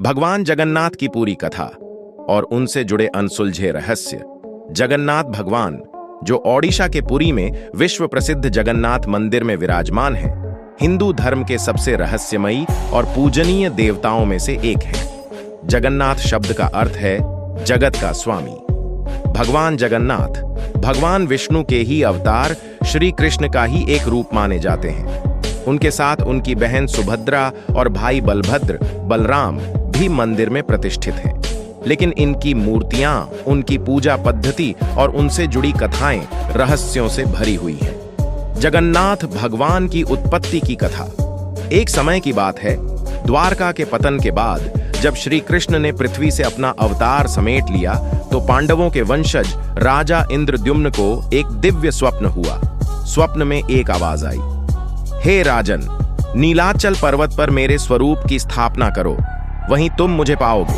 भगवान जगन्नाथ की पूरी कथा और उनसे जुड़े अनसुलझे रहस्य। जगन्नाथ भगवान जो ओडिशा के पुरी में विश्व प्रसिद्ध जगन्नाथ मंदिर में विराजमान हैं, हिंदू धर्म के सबसे रहस्यमयी और पूजनीय देवताओं में से एक हैं। जगन्नाथ शब्द का अर्थ है जगत का स्वामी। भगवान जगन्नाथ भगवान विष्णु के ही अवतार श्री कृष्ण का ही एक रूप माने जाते हैं। उनके साथ उनकी बहन सुभद्रा और भाई बलभद्र बलराम भी मंदिर में प्रतिष्ठित हैं। लेकिन इनकी मूर्तियां, उनकी पूजा पद्धति और उनसे जुड़ी कथाएं रहस्यों से भरी हुई हैं। जगन्नाथ भगवान की उत्पत्ति की कथा। एक समय की बात है, द्वारका के पतन के बाद जब श्री कृष्ण ने पृथ्वी से अपना अवतार समेट लिया तो पांडवों के वंशज राजा इंद्रद्युम्न को एक दिव्य स्वप्न हुआ। स्वप्न में एक आवाज आई, हे राजन, नीलाचल पर्वत पर मेरे स्वरूप की स्थापना करो, वहीं तुम मुझे पाओगे।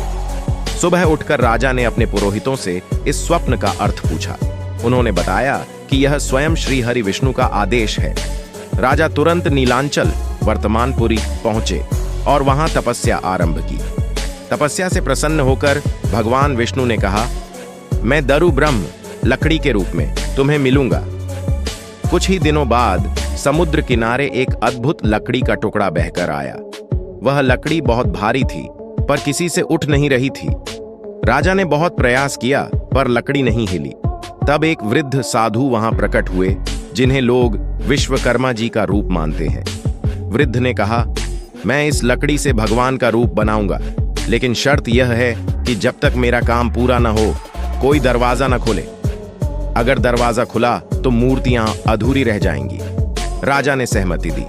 सुबह उठकर राजा ने अपने पुरोहितों से इस स्वप्न का अर्थ पूछा। उन्होंने बताया कि यह स्वयं श्री हरि विष्णु का आदेश है। राजा तुरंत नीलांचल वर्तमान पुरी पहुंचे और वहां तपस्या आरंभ की। तपस्या से प्रसन्न होकर भगवान विष्णु ने कहा, मैं दरु ब्रह्म लकड़ी के रूप में तुम्हें मिलूंगा। कुछ ही दिनों बाद समुद्र किनारे एक अद्भुत लकड़ी का टुकड़ा बहकर आया। वह लकड़ी बहुत भारी थी पर किसी से उठ नहीं रही थी। राजा ने बहुत प्रयास किया पर लकड़ी नहीं हिली। तब एक वृद्ध साधु वहां प्रकट हुए जिन्हें लोग विश्वकर्मा जी का रूप मानते हैं। वृद्ध ने कहा, मैं इस लकड़ी से भगवान का रूप बनाऊंगा, लेकिन शर्त यह है कि जब तक मेरा काम पूरा न हो कोई दरवाजा न खोले। अगर दरवाजा खुला तो मूर्तियां अधूरी रह जाएंगी। राजा ने सहमति दी।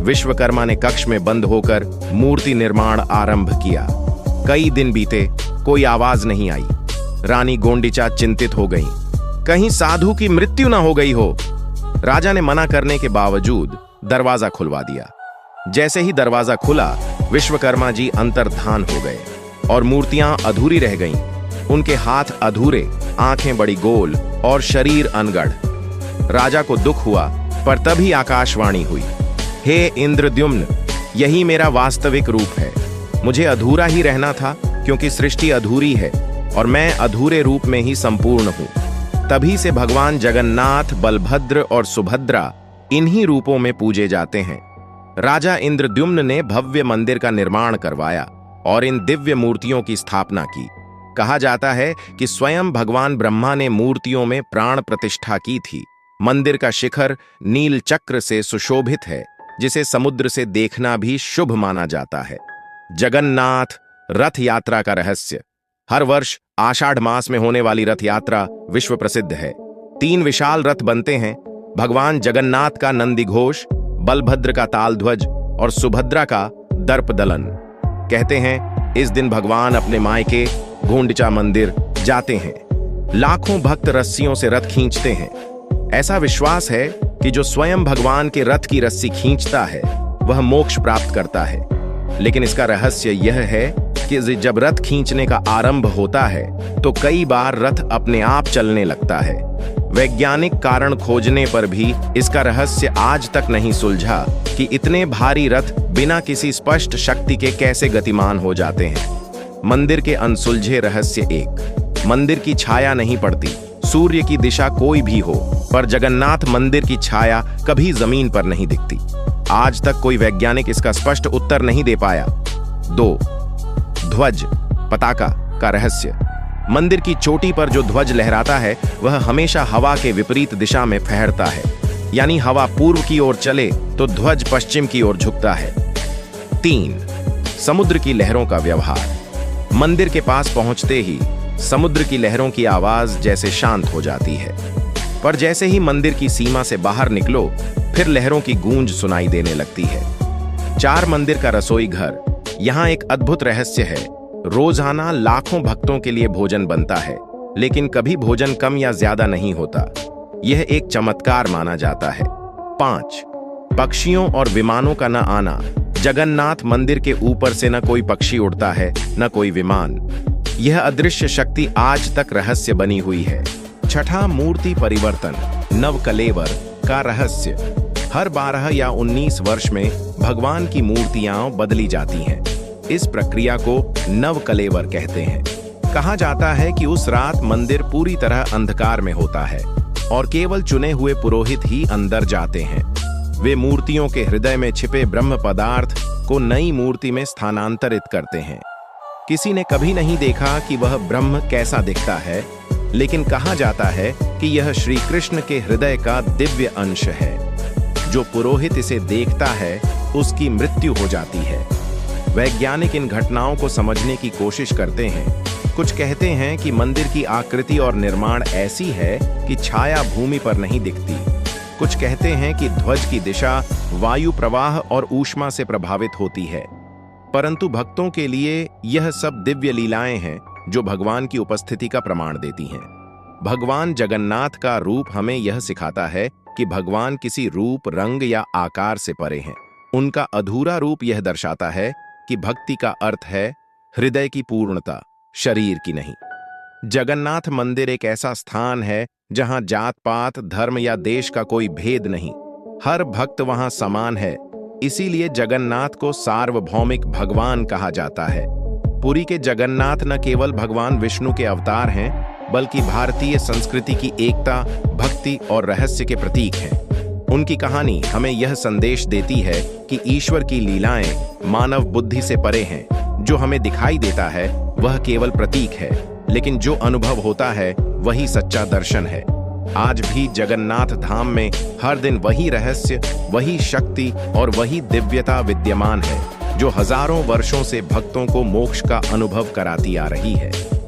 विश्वकर्मा ने कक्ष में बंद होकर मूर्ति निर्माण आरंभ किया। कई दिन बीते, कोई आवाज नहीं आई। रानी गोंडिचा चिंतित हो गईं, कहीं साधु की मृत्यु न हो गई हो। राजा ने मना करने के बावजूद दरवाजा खुलवा दिया। जैसे ही दरवाजा खुला, विश्वकर्मा जी अंतर्धान हो गए और मूर्तियां अधूरी रह गईं। उनके हाथ अधूरे, आंखें बड़ी गोल और शरीर अनगढ़। राजा को दुख हुआ पर तभी आकाशवाणी हुई, हे इंद्रद्युम्न, यही मेरा वास्तविक रूप है। मुझे अधूरा ही रहना था क्योंकि सृष्टि अधूरी है और मैं अधूरे रूप में ही संपूर्ण हूं। तभी से भगवान जगन्नाथ, बलभद्र और सुभद्रा इन्हीं रूपों में पूजे जाते हैं। राजा इंद्रद्युम्न ने भव्य मंदिर का निर्माण करवाया और इन दिव्य मूर्तियों की स्थापना की। कहा जाता है कि स्वयं भगवान ब्रह्मा ने मूर्तियों में प्राण प्रतिष्ठा की थी। मंदिर का शिखर नील चक्र से सुशोभित है, जिसे समुद्र से देखना भी शुभ माना जाता है। जगन्नाथ रथ यात्रा का रहस्य। हर वर्ष आषाढ़ मास में होने वाली रथ यात्रा विश्व प्रसिद्ध है। 3 विशाल रथ बनते हैं। भगवान जगन्नाथ का नंदी घोष, बलभद्र का तालध्वज और सुभद्रा का दर्प दलन। कहते हैं इस दिन भगवान अपने मायके गोंडिचा मंदिर जाते हैं। लाखों भक्त रस्सियों से रथ खींचते हैं। ऐसा विश्वास है कि जो स्वयं भगवान के रथ की रस्सी खींचता है वह मोक्ष प्राप्त करता है। लेकिन इसका रहस्य यह है कि जब रथ खींचने का आरंभ होता है तो कई बार रथ अपने आप चलने लगता है। वैज्ञानिक कारण खोजने पर भी इसका रहस्य आज तक नहीं सुलझा कि इतने भारी रथ बिना किसी स्पष्ट शक्ति के कैसे गतिमान हो जाते हैं। मंदिर के अनसुलझे रहस्य 1, मंदिर की छाया नहीं पड़ती। सूर्य की दिशा कोई भी हो, पर जगन्नाथ मंदिर की छाया कभी जमीन पर नहीं दिखती। आज तक कोई वैज्ञानिक इसका स्पष्ट उत्तर नहीं दे पाया। 2, ध्वज पताका का रहस्य। मंदिर की चोटी पर जो ध्वज लहराता है वह हमेशा हवा के विपरीत दिशा में फहरता है, यानी हवा पूर्व की ओर चले तो ध्वज पश्चिम की ओर झुकता है। 3, समुद्र की लहरों का व्यवहार। मंदिर के पास पहुंचते ही समुद्र की लहरों की आवाज जैसे शांत हो जाती है, पर जैसे ही मंदिर की सीमा से बाहर निकलो फिर लहरों की गूंज सुनाई देने लगती है। 4, मंदिर का रसोई घर। यहाँ एक अद्भुत रहस्य है। रोजाना लाखों भक्तों के लिए भोजन बनता है, लेकिन कभी भोजन कम या ज्यादा नहीं होता। यह एक चमत्कार माना जाता है। 5, पक्षियों और विमानों का न आना। जगन्नाथ मंदिर के ऊपर से न कोई पक्षी उड़ता है न कोई विमान। यह अदृश्य शक्ति आज तक रहस्य बनी हुई है। 6, मूर्ति परिवर्तन नवकलेवर का रहस्य। हर 12 या 19 वर्ष में भगवान की मूर्तियां बदली जाती हैं। इस प्रक्रिया को नवकलेवर कहते हैं। कहा जाता है कि उस रात मंदिर पूरी तरह अंधकार में होता है और केवल चुने हुए पुरोहित ही अंदर जाते हैं। वे मूर्तियों के हृदय में छिपे ब्रह्म पदार्थ को नई मूर्ति में स्थानांतरित करते हैं। किसी ने कभी नहीं देखा कि वह ब्रह्म कैसा दिखता है, लेकिन कहा जाता है कि यह श्री कृष्ण के हृदय का दिव्य अंश है। जो पुरोहित इसे देखता है उसकी मृत्यु हो जाती है। वैज्ञानिक इन घटनाओं को समझने की कोशिश करते हैं। कुछ कहते हैं कि मंदिर की आकृति और निर्माण ऐसी है कि छाया भूमि पर नहीं दिखती। कुछ कहते हैं कि ध्वज की दिशा वायु प्रवाह और ऊष्मा से प्रभावित होती है। परंतु भक्तों के लिए यह सब दिव्य लीलाएं हैं जो भगवान की उपस्थिति का प्रमाण देती हैं। भगवान जगन्नाथ का रूप हमें यह सिखाता है कि भगवान किसी रूप, रंग या आकार से परे हैं। उनका अधूरा रूप यह दर्शाता है कि भक्ति का अर्थ है हृदय की पूर्णता, शरीर की नहीं। जगन्नाथ मंदिर एक ऐसा स्थान है जहां जात पात, धर्म या देश का कोई भेद नहीं। हर भक्त वहां समान है। इसीलिए जगन्नाथ को सार्वभौमिक भगवान कहा जाता है। पुरी के जगन्नाथ न केवल भगवान विष्णु के अवतार हैं, बल्कि भारतीय संस्कृति की एकता, भक्ति और रहस्य के प्रतीक हैं। उनकी कहानी हमें यह संदेश देती है कि ईश्वर की लीलाएं मानव बुद्धि से परे हैं। जो हमें दिखाई देता है वह केवल प्रतीक है, लेकिन जो अनुभव होता है वही सच्चा दर्शन है। आज भी जगन्नाथ धाम में हर दिन वही रहस्य, वही शक्ति और वही दिव्यता विद्यमान है, जो हजारों वर्षों से भक्तों को मोक्ष का अनुभव कराती आ रही है।